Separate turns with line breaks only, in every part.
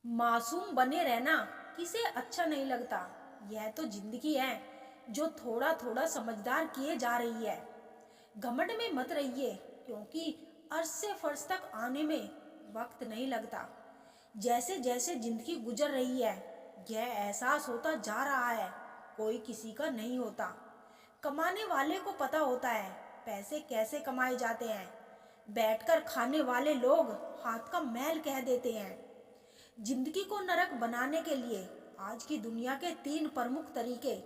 मासूम बने रहना किसे अच्छा नहीं लगता। यह तो जिंदगी है जो थोड़ा थोड़ा समझदार किए जा रही है। घमंड में मत रहिए, क्योंकि अर्श से फर्श तक आने में वक्त नहीं लगता। जैसे जैसे जिंदगी गुजर रही है, यह एहसास होता जा रहा है, कोई किसी का नहीं होता। कमाने वाले को पता होता है पैसे कैसे कमाए जाते हैं। बैठकर खाने वाले लोग हाथ का मैल कह देते हैं। जिंदगी को नरक बनाने के लिए आज की दुनिया के 3 प्रमुख तरीके: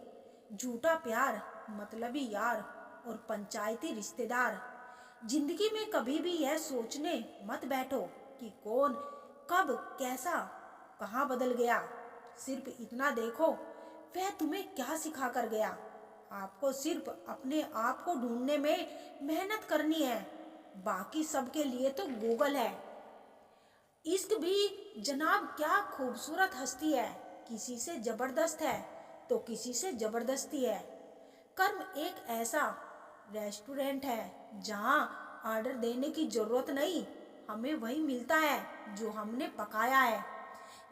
झूठा प्यार, मतलबी यार और पंचायती रिश्तेदार। जिंदगी में कभी भी यह सोचने मत बैठो कि कौन, कब, कैसा, कहाँ बदल गया। सिर्फ इतना देखो वह तुम्हें क्या सिखा कर गया। आपको सिर्फ अपने आप को ढूंढने में मेहनत करनी है, बाकी सबके लिए तो गूगल है। इश्क भी जनाब क्या खूबसूरत हस्ती है, किसी से जबरदस्त है तो किसी से जबरदस्ती है। कर्म एक ऐसा रेस्टोरेंट है जहाँ ऑर्डर देने की जरूरत नहीं, हमें वही मिलता है जो हमने पकाया है।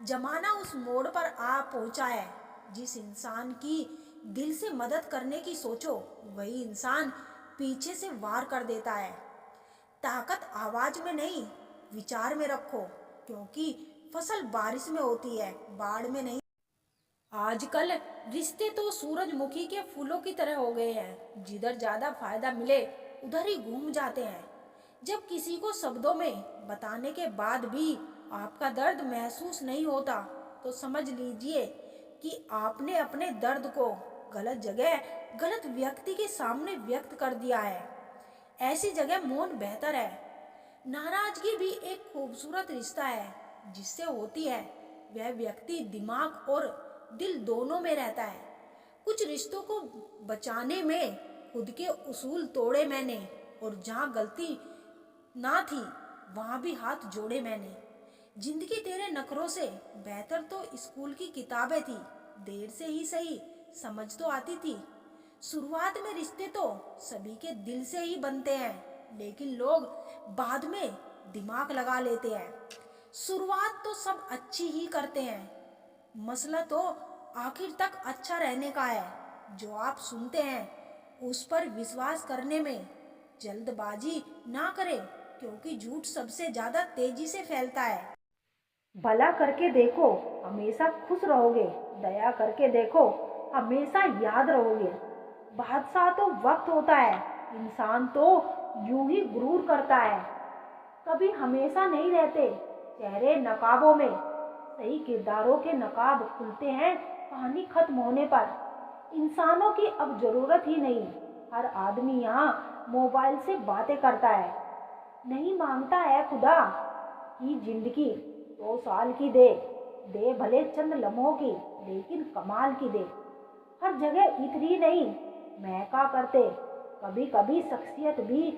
जमाना उस मोड़ पर आ पहुंचा है, जिस इंसान की दिल से मदद करने की सोचो वही इंसान पीछे से वार कर देता है। ताकत आवाज में नहीं, विचार में रखो, क्योंकि फसल बारिश में होती है, बाढ़ में नहीं। आजकल रिश्ते तो सूरजमुखी के फूलों की तरह हो गए हैं, जिधर ज्यादा फायदा मिले उधर ही घूम जाते हैं। जब किसी को शब्दों में बताने के बाद भी आपका दर्द महसूस नहीं होता, तो समझ लीजिए कि आपने अपने दर्द को गलत जगह, गलत व्यक्ति के सामने व्यक्त कर दिया है। ऐसी जगह मौन बेहतर है। नाराजगी भी एक खूबसूरत रिश्ता है, जिससे होती है वह व्यक्ति दिमाग और दिल दोनों में रहता है। कुछ रिश्तों को बचाने में खुद के उसूल तोड़े मैंने, और जहाँ गलती ना थी वहाँ भी हाथ जोड़े मैंने। जिंदगी तेरे नखरों से बेहतर तो स्कूल की किताबें थी, देर से ही सही समझ तो आती थी। शुरुआत में रिश्ते तो सभी के दिल से ही बनते हैं, लेकिन लोग बाद में दिमाग लगा लेते हैं। शुरुआत तो सब अच्छी ही करते हैं, मसला तो आखिर तक अच्छा रहने का है। जो आप सुनते हैं उस पर विश्वास करने में जल्दबाजी ना करें, क्योंकि झूठ सबसे ज्यादा तेजी से फैलता है। भला करके देखो, हमेशा खुश रहोगे। दया करके देखो, हमेशा याद रहोगे। बादशाह तो वक्त होता है, इंसान तो यूं ही गुरूर करता है। कभी हमेशा नहीं रहते चेहरे नकाबों में, सही किरदारों के नकाब खुलते हैं कहानी खत्म होने पर। इंसानों की अब जरूरत ही नहीं, हर आदमी यहाँ मोबाइल से बातें करता है। नहीं मांगता है खुदा की जिंदगी 100 साल की दे, दे भले चंद लम्हों की, लेकिन कमाल की दे। हर जगह इतनी नहीं महका करते, कभी कभी शख्सियत भी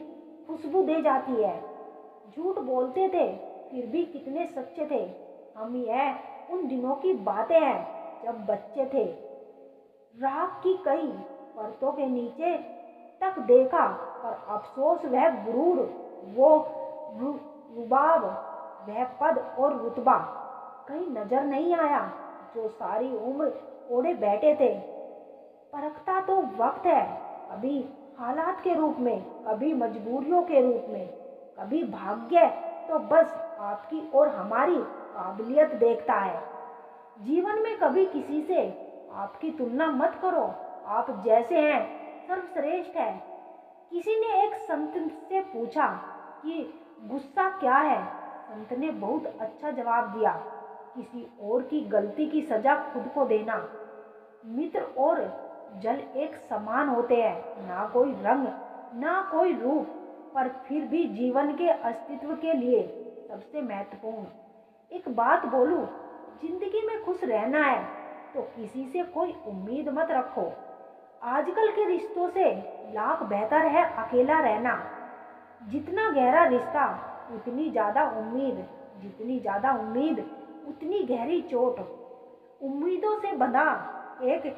खुशबू दे जाती है। झूठ बोलते थे फिर भी कितने सच्चे थे हम, यह उन दिनों की बातें हैं जब बच्चे थे। राख की कई परतों के नीचे तक देखा, पर अफसोस वह गुरूर, वो रुबाब, वह पद और रुतबा कहीं नजर नहीं आया जो सारी उम्र ओढ़े बैठे थे। परखता तो वक्त है, कभी हालात के रूप में, कभी मजबूरियों के रूप में, कभी भाग्य तो बस आपकी और हमारी काबिलियत देखता है। जीवन में कभी किसी से आपकी तुलना मत करो, आप जैसे हैं सर्वश्रेष्ठ है। किसी ने एक संत से पूछा कि गुस्सा क्या है। संत ने बहुत अच्छा जवाब दिया, किसी और की गलती की सजा खुद को देना। मित्र और जल एक समान होते हैं, ना कोई रंग ना कोई रूप, पर फिर भी जीवन के अस्तित्व के लिए सबसे महत्वपूर्ण। एक बात बोलूं, जिंदगी में खुश रहना है तो किसी से कोई उम्मीद मत रखो। आजकल के रिश्तों से लाख बेहतर है अकेला रहना। जितना गहरा रिश्ता उतनी ज्यादा उम्मीद, जितनी ज्यादा उम्मीद उतनी गहरी चोट। उम्मीदों से बंधा एक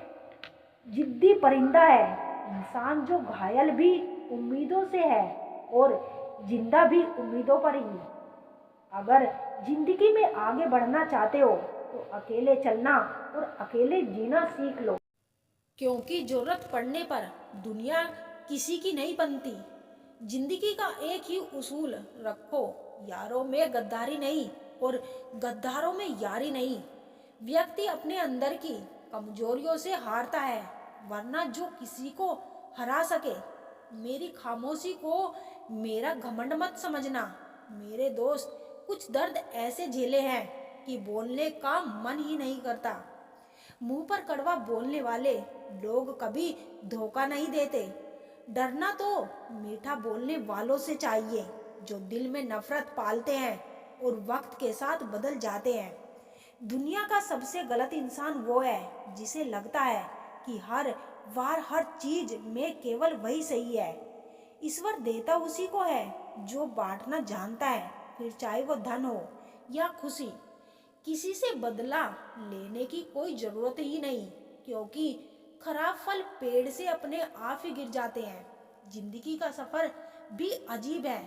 जिद्दी परिंदा है इंसान, जो घायल भी उम्मीदों से है और जिंदा भी उम्मीदों पर ही। अगर जिंदगी में आगे बढ़ना चाहते हो तो अकेले चलना और अकेले जीना सीख लो, क्योंकि जरूरत पड़ने पर दुनिया किसी की नहीं बनती। जिंदगी का एक ही उसूल रखो, यारों में गद्दारी नहीं और गद्दारों में यारी नहीं। व्यक्ति अपने अंदर की कमजोरियों से हारता है, वरना जो किसी को हरा सके। मेरी खामोशी को मेरा घमंड मत समझना मेरे दोस्त। कुछ दर्द ऐसे झेले हैं कि बोलने का मन ही नहीं करता। मुंह पर कड़वा बोलने वाले लोग कभी धोखा नहीं देते। डरना तो मीठा बोलने वालों से चाहिए जो दिल में नफरत पालते हैं और वक्त के साथ बदल जाते हैं। दुनिया का सबसे गलत इंसान वो है जिसे लगता है कि हर बार हर चीज में केवल वही सही है। ईश्वर देता उसी को है जो बांटना जानता है, फिर चाहे वो धन हो या खुशी। किसी से बदला लेने की कोई जरूरत ही नहीं, क्योंकि खराब फल पेड़ से अपने आप ही गिर जाते हैं। जिंदगी का सफर भी अजीब है,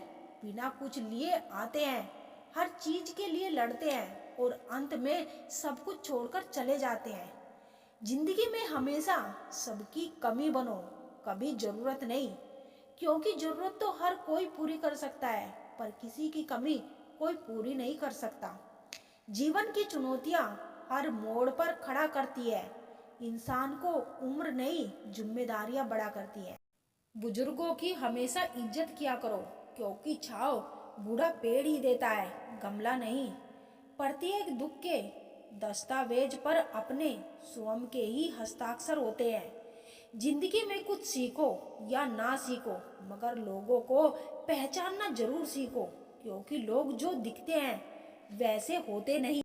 बिना कुछ लिए आते हैं, हर चीज के लिए लड़ते हैं और अंत में सब कुछ छोड़कर चले जाते हैं। जिंदगी में हमेशा सबकी कमी बनो, कभी जरूरत नहीं, क्योंकि जरूरत तो हर कोई पूरी कर सकता है, पर किसी की कमी कोई पूरी नहीं कर सकता। जीवन की चुनौतियां हर मोड़ पर खड़ा करती है। इंसान को उम्र नहीं, जिम्मेदारियां बड़ा करती है। बुजुर्गों की हमेशा इज्जत किया करो, क्योंकि छांव बूढ़ा पेड़ ही देता है, गमला नहीं। प्रत्येक दुख के दस्तावेज पर अपने स्वयं के ही हस्ताक्षर होते हैं। जिंदगी में कुछ सीखो या ना सीखो, मगर लोगों को पहचानना जरूर सीखो, क्योंकि लोग जो दिखते हैं वैसे होते नहीं।